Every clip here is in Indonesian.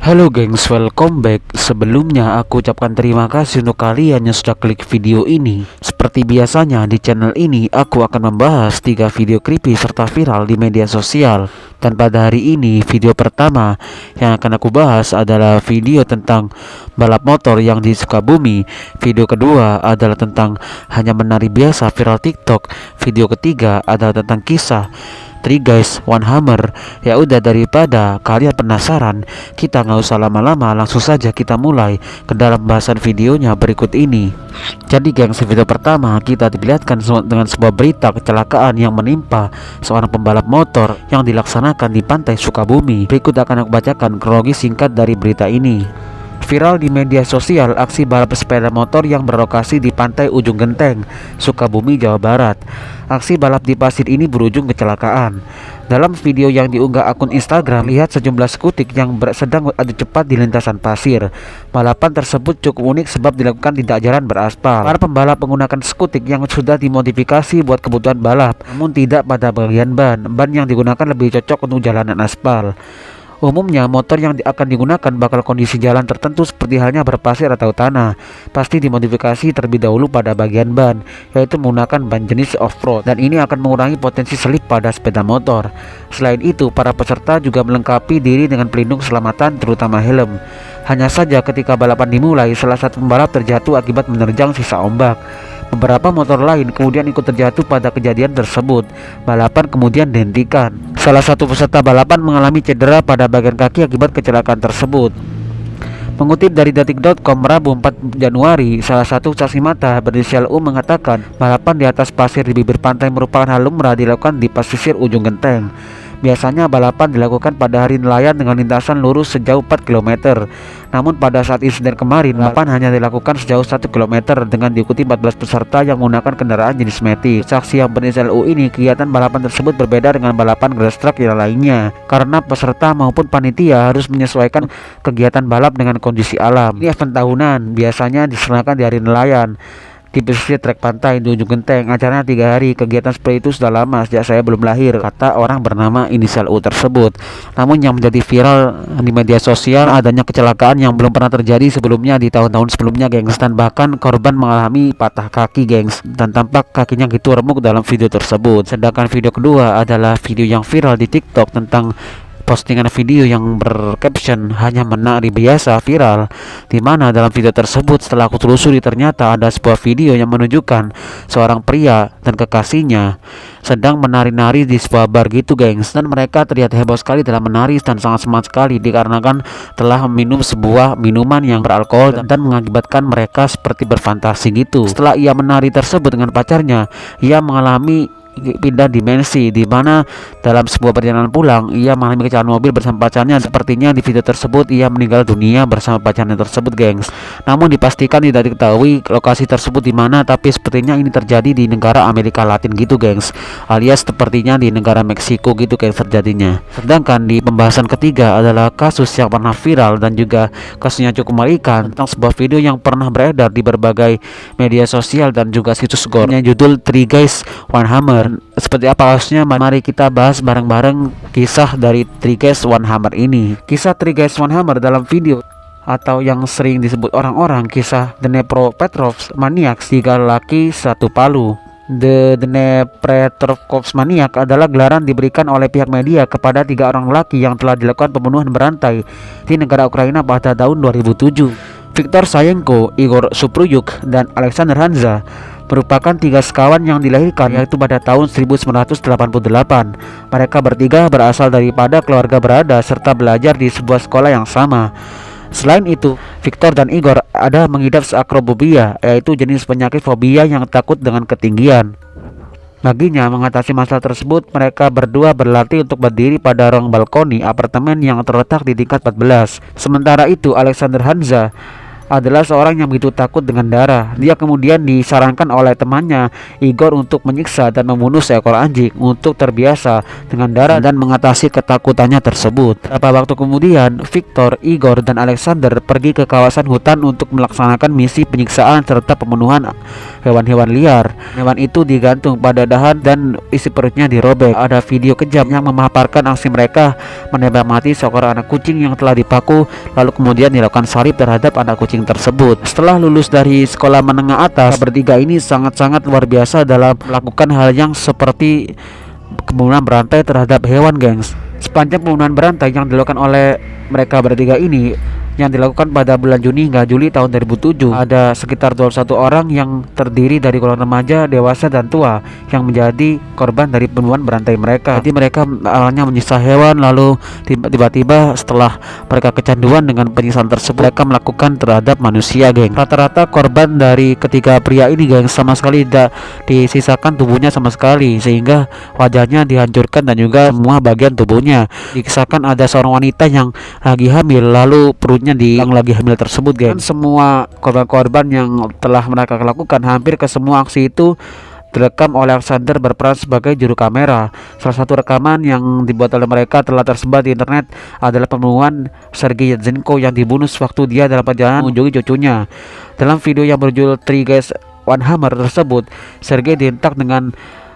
Halo gengs, welcome back. Sebelumnya aku ucapkan terima kasih untuk kalian yang sudah klik video ini. Seperti biasanya di channel ini aku akan membahas 3 video creepy serta viral di media sosial. Dan pada hari ini video pertama yang akan aku bahas adalah video tentang balap motor yang di Sukabumi. Video kedua adalah tentang hanya menari biasa viral TikTok. Video ketiga adalah tentang kisah 3 Guys One Hammer. Ya udah, daripada kalian penasaran, kita nggak usah lama-lama, langsung saja kita mulai ke dalam bahasan videonya berikut ini. Jadi gengs, video pertama kita diperlihatkan dengan sebuah berita kecelakaan yang menimpa seorang pembalap motor yang dilaksanakan di pantai Sukabumi. Berikut akan aku bacakan kronologi singkat dari berita ini. Viral di media sosial aksi balap sepeda motor yang berlokasi di pantai Ujung Genteng, Sukabumi, Jawa Barat. Aksi balap di pasir ini berujung kecelakaan. Dalam video yang diunggah akun Instagram, lihat sejumlah skutik yang sedang adu cepat di lintasan pasir. Balapan tersebut cukup unik sebab dilakukan di tak jalan beraspal. Para pembalap menggunakan skutik yang sudah dimodifikasi buat kebutuhan balap, namun tidak pada bagian ban. Ban yang digunakan lebih cocok untuk jalanan aspal. Umumnya motor yang akan digunakan bakal kondisi jalan tertentu seperti halnya berpasir atau tanah. Pasti dimodifikasi terlebih dahulu pada bagian ban, yaitu menggunakan ban jenis off-road, dan ini akan mengurangi potensi selip pada sepeda motor. Selain itu, para peserta juga melengkapi diri dengan pelindung keselamatan terutama helm. Hanya saja ketika balapan dimulai, salah satu pembalap terjatuh akibat menerjang sisa ombak. Beberapa motor lain kemudian ikut terjatuh pada kejadian tersebut. Balapan kemudian dihentikan. Salah satu peserta balapan mengalami cedera pada bagian kaki akibat kecelakaan tersebut. Mengutip dari detik.com Rabu 4 Januari, salah satu saksi mata berinisial U mengatakan balapan di atas pasir di bibir pantai merupakan hal lumrah dilakukan di pesisir Ujung Genteng. Biasanya balapan dilakukan pada hari nelayan dengan lintasan lurus sejauh 4 km. Namun pada saat insiden kemarin, balapan hanya dilakukan sejauh 1 km dengan diikuti 14 peserta yang menggunakan kendaraan jenis Matic. Saksi yang berinisial U ini, kegiatan balapan tersebut berbeda dengan balapan grass track yang lainnya, karena peserta maupun panitia harus menyesuaikan kegiatan balap dengan kondisi alam. Ini event tahunan, biasanya diselenggarakan di hari nelayan di pesisir trek pantai di Ujung Genteng. Acaranya 3 hari. Kegiatan seperti itu sudah lama, sejak saya belum lahir, kata orang bernama inisial U tersebut. Namun yang menjadi viral di media sosial adanya kecelakaan yang belum pernah terjadi sebelumnya di tahun-tahun sebelumnya, gengs. Dan bahkan korban mengalami patah kaki, gengs, dan tampak kakinya gitu remuk dalam video tersebut. Sedangkan video kedua adalah video yang viral di TikTok tentang postingan video yang bercaption hanya menari biasa viral, dimana dalam video tersebut setelah aku telusuri ternyata ada sebuah video yang menunjukkan seorang pria dan kekasihnya sedang menari-nari di sebuah bar gitu, gengs, dan mereka terlihat heboh sekali dalam menari dan sangat semangat sekali dikarenakan telah meminum sebuah minuman yang beralkohol dan mengakibatkan mereka seperti berfantasi gitu. Setelah ia menari tersebut dengan pacarnya, ia mengalami pindah dimensi, di mana dalam sebuah perjalanan pulang ia mengalami kecelakaan mobil bersama pacarnya. Sepertinya di video tersebut ia meninggal dunia bersama pacarnya tersebut, gengs. Namun dipastikan tidak diketahui lokasi tersebut di mana, tapi sepertinya ini terjadi di negara Amerika Latin gitu, gengs, alias sepertinya di negara Meksiko gitu, gengs, terjadinya. Sedangkan di pembahasan ketiga adalah kasus yang pernah viral dan juga kasusnya cukup mengerikan tentang sebuah video yang pernah beredar di berbagai media sosial dan juga situs gore. Judul 3 Guys One Hammer. Seperti apa kasusnya? Mari kita bahas bareng-bareng kisah dari 3 Guys One Hammer ini. Kisah 3 Guys One Hammer dalam video, atau yang sering disebut orang-orang kisah Dnepropetrovsk Maniacs, 3 laki 1 palu. The Dnepropetrovsk Maniac adalah gelaran diberikan oleh pihak media kepada 3 orang laki yang telah dilakukan pembunuhan berantai di negara Ukraina pada tahun 2007. Viktor Sayenko, Igor Supruyuk, dan Alexander Hanza merupakan 3 sekawan yang dilahirkan yaitu pada tahun 1988. Mereka bertiga berasal daripada keluarga berada serta belajar di sebuah sekolah yang sama. Selain itu, Victor dan Igor ada mengidap akrobobia, yaitu jenis penyakit fobia yang takut dengan ketinggian. Baginya mengatasi masalah tersebut, mereka berdua berlatih untuk berdiri pada ruang balkoni apartemen yang terletak di tingkat 14. Sementara itu, Alexander Hanza adalah seorang yang begitu takut dengan darah. Dia kemudian disarankan oleh temannya Igor untuk menyiksa dan membunuh seekor anjing untuk terbiasa dengan darah dan mengatasi ketakutannya tersebut. Beberapa waktu kemudian, Victor, Igor, dan Alexander pergi ke kawasan hutan untuk melaksanakan misi penyiksaan serta pembunuhan hewan-hewan liar. Hewan itu digantung pada dahan dan isi perutnya dirobek. Ada video kejam yang memaparkan aksi mereka menembak mati seorang anak kucing yang telah dipaku, lalu kemudian dilakukan salib terhadap anak kucing tersebut. Setelah lulus dari sekolah menengah atas, bertiga ini sangat-sangat luar biasa dalam melakukan hal yang seperti pembunuhan berantai terhadap hewan, gengs. Sepanjang pembunuhan berantai yang dilakukan oleh mereka bertiga ini, yang dilakukan pada bulan Juni hingga Juli tahun 2007, ada sekitar 21 orang yang terdiri dari golongan remaja, dewasa, dan tua yang menjadi korban dari pembunuhan berantai mereka. Jadi mereka awalnya menyiksa hewan, lalu tiba-tiba setelah mereka kecanduan dengan penyiksaan tersebut, mereka melakukan terhadap manusia, geng. Rata-rata korban dari ketiga pria ini, geng, sama sekali tidak disisakan tubuhnya sama sekali, sehingga wajahnya dihancurkan dan juga semua bagian tubuhnya. Dikisahkan ada seorang wanita yang lagi hamil, lalu perutnya yang lagi hamil tersebut, geng. Semua korban-korban yang telah mereka lakukan, hampir ke semua aksi itu direkam oleh Alexander berperan sebagai juru kamera. Salah satu rekaman yang dibuat oleh mereka telah tersebar di internet adalah pembunuhan Sergei Yatsenko yang dibunuh sewaktu dia dalam perjalanan mengunjungi cucunya. Dalam video yang berjudul Three Guys One Hammer tersebut, Sergei dihentak dengan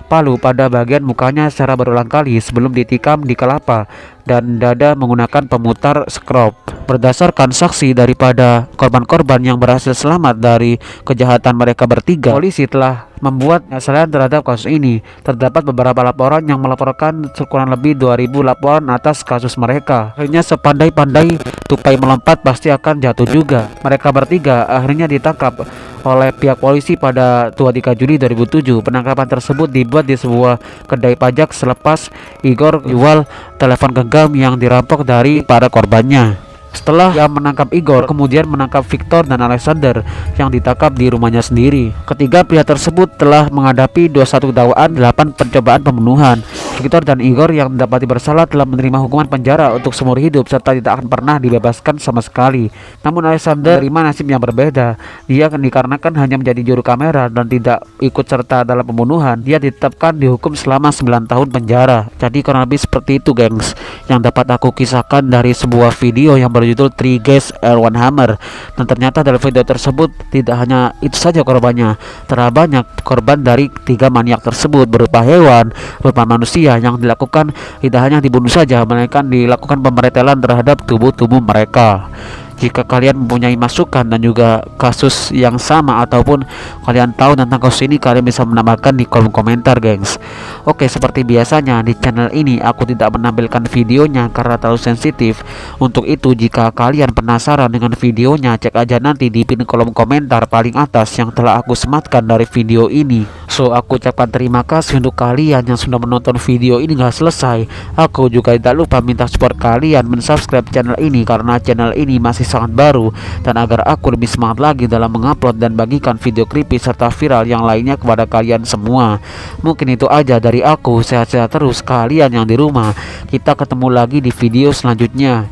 palu pada bagian mukanya secara berulang kali sebelum ditikam di kelapa dan dada menggunakan pemutar skrob. Berdasarkan saksi daripada korban-korban yang berhasil selamat dari kejahatan mereka bertiga, polisi telah membuat penyelesaian terhadap kasus ini. Terdapat beberapa laporan yang melaporkan kurang lebih 2000 laporan atas kasus mereka. Akhirnya sepandai-pandai tupai melompat pasti akan jatuh juga. Mereka bertiga akhirnya ditangkap oleh pihak polisi pada 23 Juli 2007. Penangkapan tersebut dibuat di sebuah kedai pajak selepas Igor jual telepon genggam yang dirampok dari para korbannya. Setelah dia menangkap Igor, kemudian menangkap Victor dan Alexander yang ditangkap di rumahnya sendiri. Ketiga pria tersebut telah menghadapi 21 dakwaan 8 percobaan pembunuhan. Victor dan Igor yang didapati bersalah telah menerima hukuman penjara untuk seumur hidup serta tidak akan pernah dibebaskan sama sekali. Namun Alexander menerima nasib yang berbeda. Dia dikarenakan hanya menjadi juru kamera dan tidak ikut serta dalam pembunuhan, dia ditetapkan dihukum selama 9 tahun penjara. Jadi kurang lebih seperti itu, gengs, yang dapat aku kisahkan dari sebuah video yang berjudul Three Guys One Hammer. Dan ternyata dalam video tersebut tidak hanya itu saja korbannya, terlalu banyak korban dari 3 maniak tersebut berupa hewan, berupa manusia, yang dilakukan tidak hanya dibunuh saja, melainkan dilakukan pemretelan terhadap tubuh-tubuh mereka. Jika kalian mempunyai masukan dan juga kasus yang sama ataupun kalian tahu tentang kasus ini, kalian bisa menambahkan di kolom komentar, gengs. Oke, seperti biasanya di channel ini aku tidak menampilkan videonya karena terlalu sensitif. Untuk itu jika kalian penasaran dengan videonya, cek aja nanti di pin kolom komentar paling atas yang telah aku sematkan dari video ini. So aku ucapkan terima kasih untuk kalian yang sudah menonton video ini hingga selesai. Aku juga tidak lupa minta support kalian mensubscribe channel ini karena channel ini masih sangat baru, dan agar aku lebih semangat lagi dalam mengupload dan bagikan video creepy serta viral yang lainnya kepada kalian semua. Mungkin itu aja dari aku. Sehat-sehat terus kalian yang di rumah. Kita ketemu lagi di video selanjutnya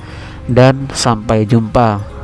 dan sampai jumpa.